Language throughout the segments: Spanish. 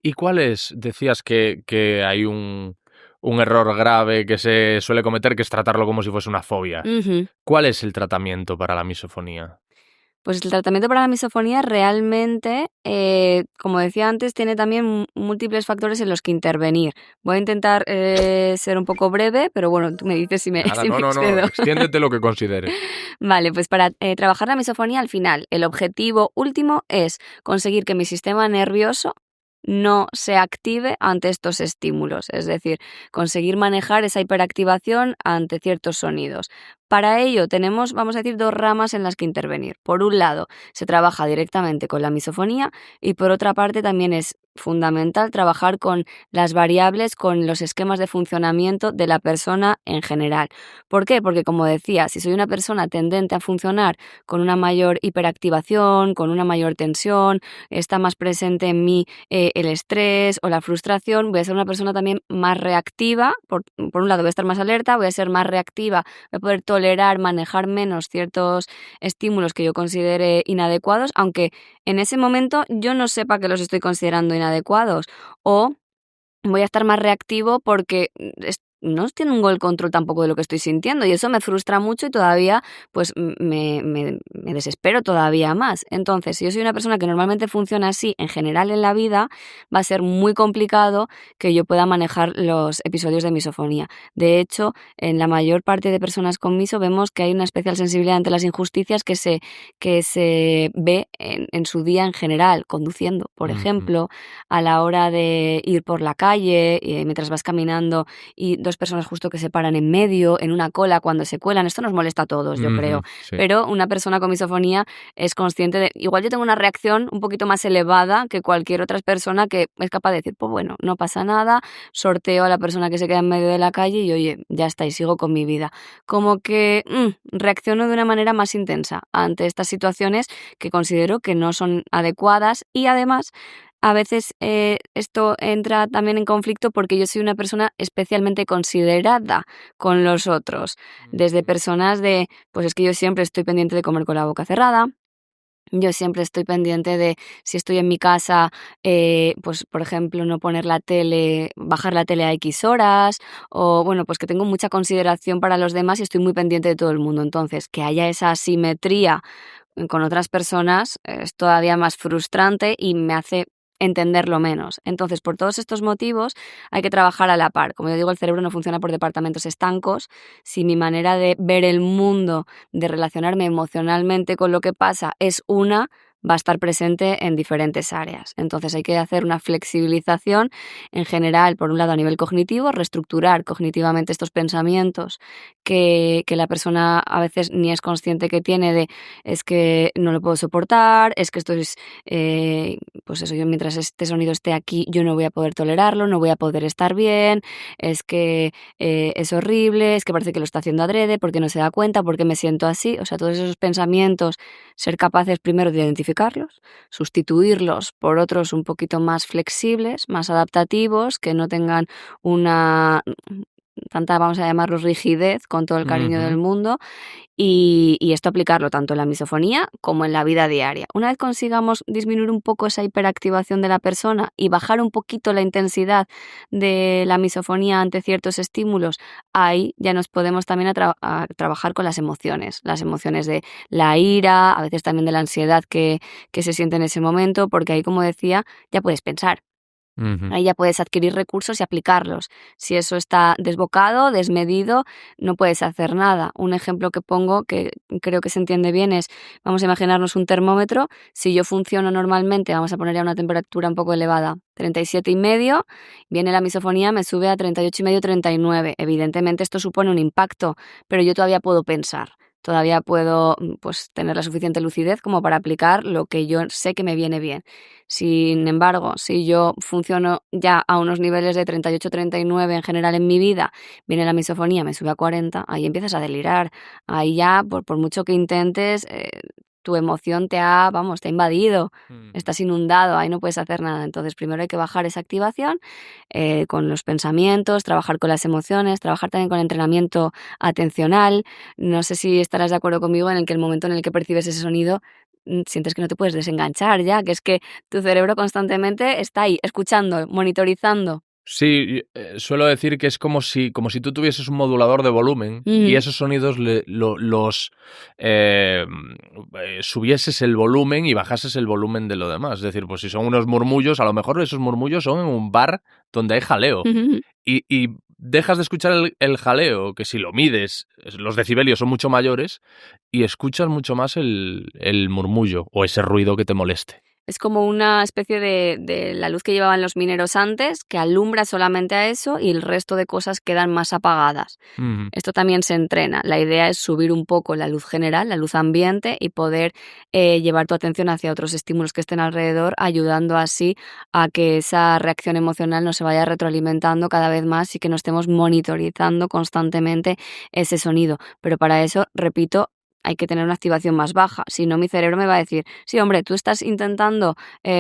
¿Y cuál es? Decías que hay un error grave que se suele cometer, que es tratarlo como si fuese una fobia. Ujú. ¿Cuál es el tratamiento para la misofonía? Pues el tratamiento para la misofonía realmente, como decía antes, tiene también múltiples factores en los que intervenir. Voy a intentar ser un poco breve, pero bueno, tú me dices si me, Nada, si me no, excedo. extiéndete lo que consideres. Vale, pues para trabajar la misofonía al final, el objetivo último es conseguir que mi sistema nervioso no se active ante estos estímulos, es decir, conseguir manejar esa hiperactivación ante ciertos sonidos. Para ello tenemos, vamos a decir, dos ramas en las que intervenir. Por un lado, se trabaja directamente con la misofonía y por otra parte también es fundamental trabajar con las variables, con los esquemas de funcionamiento de la persona en general. ¿Por qué? Porque, como decía, si soy una persona tendente a funcionar con una mayor hiperactivación, con una mayor tensión, está más presente en mí el estrés o la frustración, voy a ser una persona también más reactiva. Por un lado, voy a estar más alerta, voy a ser más reactiva, voy a poder tolerar, manejar menos ciertos estímulos que yo considere inadecuados, aunque en ese momento yo no sepa que los estoy considerando inadecuados. O voy a estar más reactivo porque no tengo el control tampoco de lo que estoy sintiendo y eso me frustra mucho y todavía pues me desespero todavía más. Entonces, si yo soy una persona que normalmente funciona así en general en la vida, va a ser muy complicado que yo pueda manejar los episodios de misofonía. De hecho, en la mayor parte de personas con miso vemos que hay una especial sensibilidad ante las injusticias que se ve en su día en general, conduciendo, por Ujú, ejemplo, a la hora de ir por la calle, mientras vas caminando y 2 personas justo que se paran en medio, en una cola, cuando se cuelan. Esto nos molesta a todos, yo creo. ujú, sí. Pero una persona con misofonía es consciente de igual yo tengo una reacción un poquito más elevada que cualquier otra persona que es capaz de decir: "Pues bueno, no pasa nada, sorteo a la persona que se queda en medio de la calle y oye, ya está, y sigo con mi vida". Como que, reacciono de una manera más intensa ante estas situaciones que considero que no son adecuadas y además a veces, esto entra también en conflicto porque yo soy una persona especialmente considerada con los otros, desde Ujú, personas de, pues es que yo siempre estoy pendiente de comer con la boca cerrada, yo siempre estoy pendiente de si estoy en mi casa, pues, por ejemplo, no poner la tele, bajar la tele a X horas, o bueno, pues que tengo mucha consideración para los demás y estoy muy pendiente de todo el mundo. Entonces, que haya esa asimetría con otras personas es todavía más frustrante y me hace entenderlo menos. Entonces, por todos estos motivos, hay que trabajar a la par. Como yo digo, el cerebro no funciona por departamentos estancos. Si mi manera de ver el mundo, de relacionarme emocionalmente con lo que pasa es una, va a estar presente en diferentes áreas. Entonces hay que hacer una flexibilización en general, por un lado a nivel cognitivo, reestructurar cognitivamente estos pensamientos que la persona a veces ni es consciente que tiene de es que no lo puedo soportar, es que esto es, pues eso, yo mientras este sonido esté aquí, yo no voy a poder tolerarlo, no voy a poder estar bien, es que es horrible, es que parece que lo está haciendo adrede, porque no se da cuenta, porque me siento así. O sea, todos esos pensamientos, ser capaces primero de identificarlos, sustituirlos por otros un poquito más flexibles, más adaptativos, que no tengan una tanta, vamos a llamarlo, rigidez, con todo el cariño del ujú. mundo, y esto aplicarlo tanto en la misofonía como en la vida diaria. Una vez consigamos disminuir un poco esa hiperactivación de la persona y bajar un poquito la intensidad de la misofonía ante ciertos estímulos, ahí ya nos podemos también a trabajar con las emociones de la ira, a veces también de la ansiedad que se siente en ese momento, porque ahí, como decía, ya puedes pensar. Ujú. Ahí ya puedes adquirir recursos y aplicarlos. Si eso está desbocado, desmedido, no puedes hacer nada. Un ejemplo que pongo, que creo que se entiende bien, es, vamos a imaginarnos un termómetro. Si yo funciono normalmente, vamos a poner ya una temperatura un poco elevada, 37,5, viene la misofonía, me sube a 38,5, 39. Evidentemente esto supone un impacto, pero yo todavía puedo pensar. Todavía puedo pues, tener la suficiente lucidez como para aplicar lo que yo sé que me viene bien. Sin embargo, si yo funciono ya a unos niveles de 38, 39 en general en mi vida, viene la misofonía, me sube a 40, ahí empiezas a delirar. Ahí ya, por mucho que intentes, tu emoción vamos, te ha invadido, Ujú. estás inundado, ahí no puedes hacer nada. Entonces, primero hay que bajar esa activación con los pensamientos, trabajar con las emociones, trabajar también con entrenamiento atencional. No sé si estarás de acuerdo conmigo en el que el momento en el que percibes ese sonido, sientes que no te puedes desenganchar ya, que es que tu cerebro constantemente está ahí, escuchando, monitorizando. Sí, suelo decir que es como si tú tuvieses un modulador de volumen y esos sonidos los subieses el volumen y bajases el volumen de lo demás. Es decir, pues si son unos murmullos, a lo mejor esos murmullos son en un bar donde hay jaleo. Y dejas de escuchar el jaleo, que si lo mides, los decibelios son mucho mayores, y escuchas mucho más el murmullo o ese ruido que te moleste. Es como una especie de la luz que llevaban los mineros antes, que alumbra solamente a eso y el resto de cosas quedan más apagadas. Esto también se entrena. La idea es subir un poco la luz general, la luz ambiente, y poder llevar tu atención hacia otros estímulos que estén alrededor, ayudando así a que esa reacción emocional no se vaya retroalimentando cada vez más y que no estemos monitorizando constantemente ese sonido. Pero para eso, repito, hay que tener una activación más baja, si no mi cerebro me va a decir, sí, hombre, tú estás intentando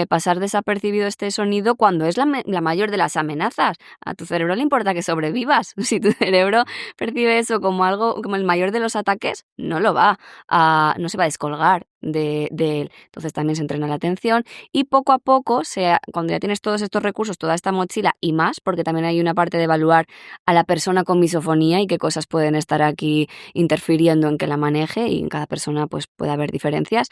pasar desapercibido este sonido cuando es la mayor de las amenazas. A tu cerebro le importa que sobrevivas. Si tu cerebro percibe eso como algo, como el mayor de los ataques, no se va a descolgar de él. Entonces también se entrena la atención y poco a poco, cuando ya tienes todos estos recursos, toda esta mochila y más, porque también hay una parte de evaluar a la persona con misofonía y qué cosas pueden estar aquí interfiriendo en que la maneje, y en cada persona pues puede haber diferencias.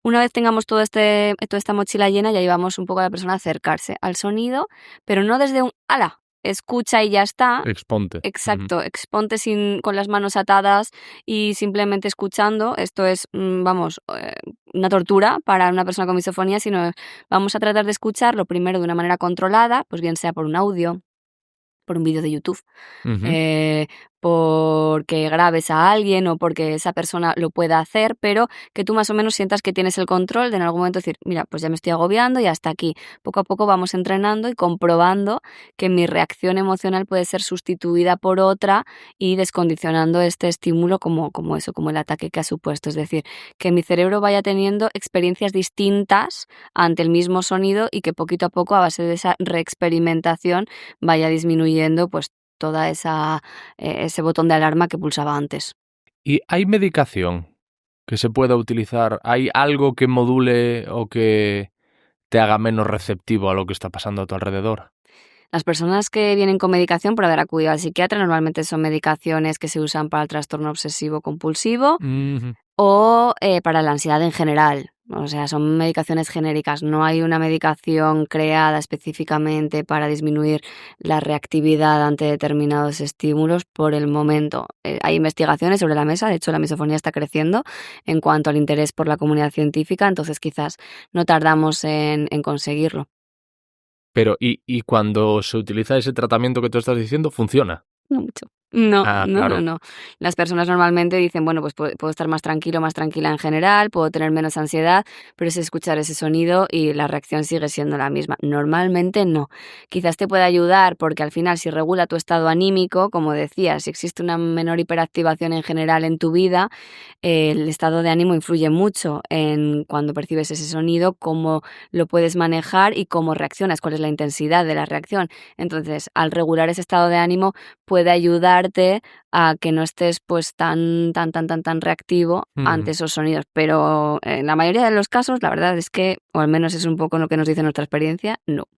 Una vez tengamos toda esta mochila llena, ya llevamos un poco a la persona a acercarse al sonido, pero no desde un ¡ala! Escucha y ya está. Exponte. Exacto, exponte con las manos atadas y simplemente escuchando. Esto es, una tortura para una persona con misofonía, sino vamos a tratar de escucharlo primero de una manera controlada, pues bien sea por un audio, por un vídeo de YouTube, porque grabes a alguien o porque esa persona lo pueda hacer, pero que tú más o menos sientas que tienes el control de en algún momento decir, mira, pues ya me estoy agobiando y hasta aquí. Poco a poco vamos entrenando y comprobando que mi reacción emocional puede ser sustituida por otra y descondicionando este estímulo como el ataque que ha supuesto. Es decir, que mi cerebro vaya teniendo experiencias distintas ante el mismo sonido y que poquito a poco, a base de esa reexperimentación, vaya disminuyendo pues toda ese botón de alarma que pulsaba antes. ¿Y hay medicación que se pueda utilizar? ¿Hay algo que module o que te haga menos receptivo a lo que está pasando a tu alrededor? Las personas que vienen con medicación por haber acudido al psiquiatra normalmente son medicaciones que se usan para el trastorno obsesivo compulsivo o para la ansiedad en general. O sea, son medicaciones genéricas. No hay una medicación creada específicamente para disminuir la reactividad ante determinados estímulos por el momento. Hay investigaciones sobre la mesa. De hecho, la misofonía está creciendo en cuanto al interés por la comunidad científica. Entonces, quizás no tardamos en conseguirlo. Pero, ¿y cuando se utiliza ese tratamiento que tú estás diciendo, funciona? No mucho. No, claro. no. Las personas normalmente dicen, bueno, pues puedo estar más tranquilo, más tranquila en general, puedo tener menos ansiedad, pero es escuchar ese sonido y la reacción sigue siendo la misma. Normalmente no. Quizás te pueda ayudar porque al final si regula tu estado anímico, como decías, si existe una menor hiperactivación en general en tu vida, el estado de ánimo influye mucho en cuando percibes ese sonido, cómo lo puedes manejar y cómo reaccionas, cuál es la intensidad de la reacción. Entonces, al regular ese estado de ánimo puede ayudarte a que no estés pues tan reactivo ante esos sonidos. Pero en la mayoría de los casos, la verdad es que, o al menos es un poco lo que nos dice nuestra experiencia, no.